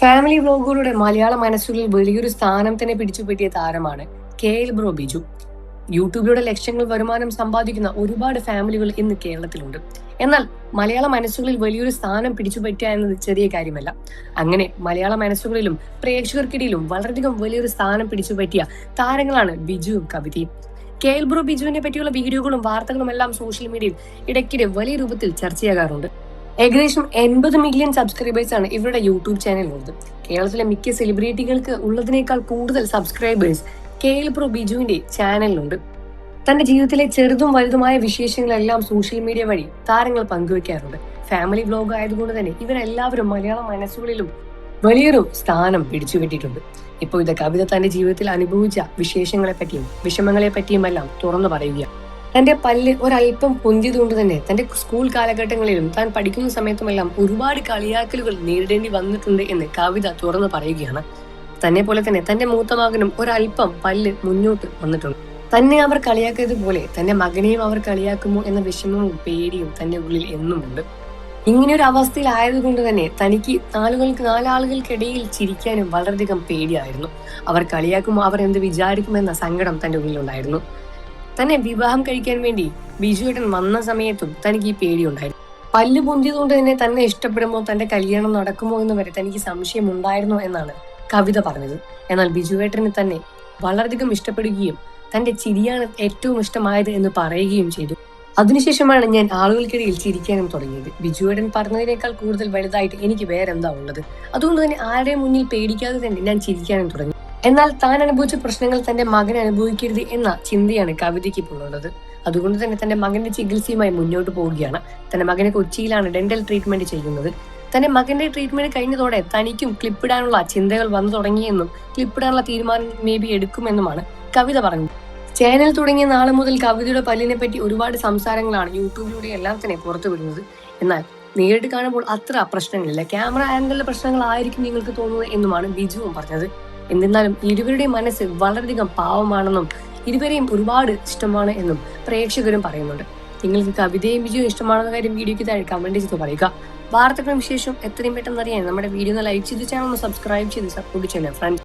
Family വ്ലോഗുകളുടെ മലയാള മനസ്സുകളിൽ വലിയൊരു സ്ഥാനം തന്നെ പിടിച്ചുപറ്റിയ താരമാണ് കെ.എൽ. ബ്രോ ബിജു. യൂട്യൂബിലൂടെ ലക്ഷങ്ങൾ വരുമാനം സമ്പാദിക്കുന്ന ഒരുപാട് ഫാമിലികൾ ഇന്ന് കേരളത്തിലുണ്ട്. എന്നാൽ മലയാള മനസ്സുകളിൽ വലിയൊരു സ്ഥാനം പിടിച്ചുപറ്റുക എന്നത് ചെറിയ കാര്യമല്ല. അങ്ങനെ മലയാള മനസ്സുകളിലും പ്രേക്ഷകർക്കിടയിലും വളരെയധികം വലിയൊരു സ്ഥാനം പിടിച്ചുപറ്റിയ താരങ്ങളാണ് ബിജുവും കവിതയും. കെ.എൽ. ബ്രോ ബിജുവിനെ പറ്റിയുള്ള വീഡിയോകളും വാർത്തകളും എല്ലാം സോഷ്യൽ മീഡിയയിൽ ഇടയ്ക്കിടെ വലിയ രൂപത്തിൽ ചർച്ചയാകാറുണ്ട്. ഏകദേശം 80 മില്യൺ സബ്സ്ക്രൈബേഴ്സ് ആണ് ഇവരുടെ യൂട്യൂബ് ചാനലിലുള്ളത്. കേരളത്തിലെ മിക്ക സെലിബ്രിറ്റികൾക്ക് ഉള്ളതിനേക്കാൾ കൂടുതൽ സബ്സ്ക്രൈബേഴ്സ് കെ.എൽ. ബ്രോ ബിജുവിന്റെ ചാനലിലുണ്ട്. തന്റെ ജീവിതത്തിലെ ചെറുതും വലുതുമായ വിശേഷങ്ങളെല്ലാം സോഷ്യൽ മീഡിയ വഴി താരങ്ങൾ പങ്കുവെക്കാറുണ്ട്. ഫാമിലി വ്ലോഗ് ആയതുകൊണ്ട് തന്നെ ഇവരെല്ലാവരും മലയാള മനസ്സുകളിലും വലിയൊരു സ്ഥാനം പിടിച്ചുപറ്റിയിട്ടുണ്ട്. ഇപ്പോൾ ഇത് കവിത തന്റെ ജീവിതത്തിൽ അനുഭവിച്ച വിശേഷങ്ങളെ പറ്റിയും വിഷമങ്ങളെ പറ്റിയും എല്ലാം തുറന്നു പറയുകയാണ്. തന്റെ പല്ല് ഒരല്പം പൊന്തിയതുകൊണ്ട് തന്നെ തന്റെ സ്കൂൾ കാലഘട്ടങ്ങളിലും താൻ പഠിക്കുന്ന സമയത്തുമെല്ലാം ഒരുപാട് കളിയാക്കലുകൾ നേരിടേണ്ടി വന്നിട്ടുണ്ട് എന്ന് കവിത തുറന്നു പറയുകയാണ്. തന്നെ പോലെ തന്നെ തന്റെ മൂത്ത മകനും ഒരല്പം പല്ല് മുന്നോട്ട് വന്നിട്ടുണ്ട്. തന്നെ അവർ കളിയാക്കിയതുപോലെ തന്റെ മകനെയും അവർ കളിയാക്കുമോ എന്ന വിഷമവും പേടിയും തന്റെ ഉള്ളിൽ എന്നുമുണ്ട്. ഇങ്ങനെ ഒരു അവസ്ഥയിലായതുകൊണ്ട് തന്നെ തനിക്ക് നാലാളുകൾക്കിടയിൽ ചിരിക്കാനും വളരെയധികം പേടിയായിരുന്നു. അവർ കളിയാക്കുമോ, അവർ എന്ത് വിചാരിക്കുമെന്ന സങ്കടം തന്റെ ഉള്ളിലുണ്ടായിരുന്നു. തന്നെ വിവാഹം കഴിക്കാൻ വേണ്ടി ബിജുവേട്ടൻ വന്ന സമയത്തും തനിക്ക് ഈ പേടിയുണ്ടായിരുന്നു. പല്ല് പൊന്തിയതുകൊണ്ട് തന്നെ ഇഷ്ടപ്പെടുമോ, തന്റെ കല്യാണം നടക്കുമോ എന്ന് വരെ തനിക്ക് സംശയം ഉണ്ടായിരുന്നു എന്നാണ് കവിത പറഞ്ഞത്. എന്നാൽ ബിജുവേട്ടന് തന്നെ വളരെയധികം ഇഷ്ടപ്പെടുകയും തന്റെ ചിരിയാണ് ഏറ്റവും ഇഷ്ടമായത് എന്ന് പറയുകയും ചെയ്തു. അതിനുശേഷമാണ് ഞാൻ ആളുകൾക്കിടയിൽ ചിരിക്കാനും തുടങ്ങിയത്. ബിജുവേട്ടൻ പറഞ്ഞതിനേക്കാൾ കൂടുതൽ വലുതായിട്ട് എനിക്ക് വേറെന്താ ഉള്ളത്. അതുകൊണ്ട് തന്നെ ആരുടെയും മുന്നിൽ പേടിക്കാതെ തന്നെ ഞാൻ ചിരിക്കാനും തുടങ്ങി. എന്നാൽ താൻ അനുഭവിച്ച പ്രശ്നങ്ങൾ തന്റെ മകൻ അനുഭവിക്കരുത് എന്ന ചിന്തയാണ് കവിതയ്ക്ക് ഇപ്പോൾ ഉള്ളത്. അതുകൊണ്ട് തന്നെ തന്റെ മകന്റെ ചികിത്സയുമായി മുന്നോട്ട് പോവുകയാണ്. തന്റെ മകന് കൊച്ചിയിലാണ് ഡെന്റൽ ട്രീറ്റ്മെന്റ് ചെയ്യുന്നത്. തന്റെ മകന്റെ ട്രീറ്റ്മെന്റ് കഴിഞ്ഞതോടെ തനിക്കും ക്ലിപ്പിടാനുള്ള ചിന്തകൾ വന്നു തുടങ്ങിയെന്നും ക്ലിപ്പിടാനുള്ള തീരുമാനം എടുക്കുമെന്നുമാണ് കവിത പറഞ്ഞത്. ചാനൽ തുടങ്ങിയ നാളെ മുതൽ കവിതയുടെ പല്ലിനെ പറ്റി ഒരുപാട് സംസാരങ്ങളാണ് യൂട്യൂബിലൂടെ എല്ലാം തന്നെ പുറത്തു വിടുന്നത്. എന്നാൽ നേരിട്ട് കാണുമ്പോൾ അത്ര പ്രശ്നങ്ങളില്ല, ക്യാമറ ആംഗിളിലെ പ്രശ്നങ്ങളായിരിക്കും നിങ്ങൾക്ക് തോന്നുന്നത് എന്നുമാണ് ബിജുവും പറഞ്ഞത്. എന്നിരുന്നാലും ഇരുവരുടെയും മനസ്സ് വളരെയധികം പാവമാണെന്നും ഇരുവരെയും ഒരുപാട് ഇഷ്ടമാണ് എന്നും പ്രേക്ഷകരും പറയുന്നുണ്ട്. നിങ്ങൾക്ക് കവിതയും ബിജുവും ഇഷ്ടമാണെന്ന കാര്യം വീഡിയോയ്ക്ക് താഴെ കമന്റ് ചെയ്ത് പറയുക. വാർത്തകളും വിശേഷം എത്രയും പെട്ടെന്ന് അറിയാൻ നമ്മുടെ വീഡിയോ ലൈക്ക് ചെയ്ത് ചാനൽ സബ്സ്ക്രൈബ് ചെയ്ത് സപ്പോർട്ട് ചെയ്യണം ഫ്രണ്ട്സ്.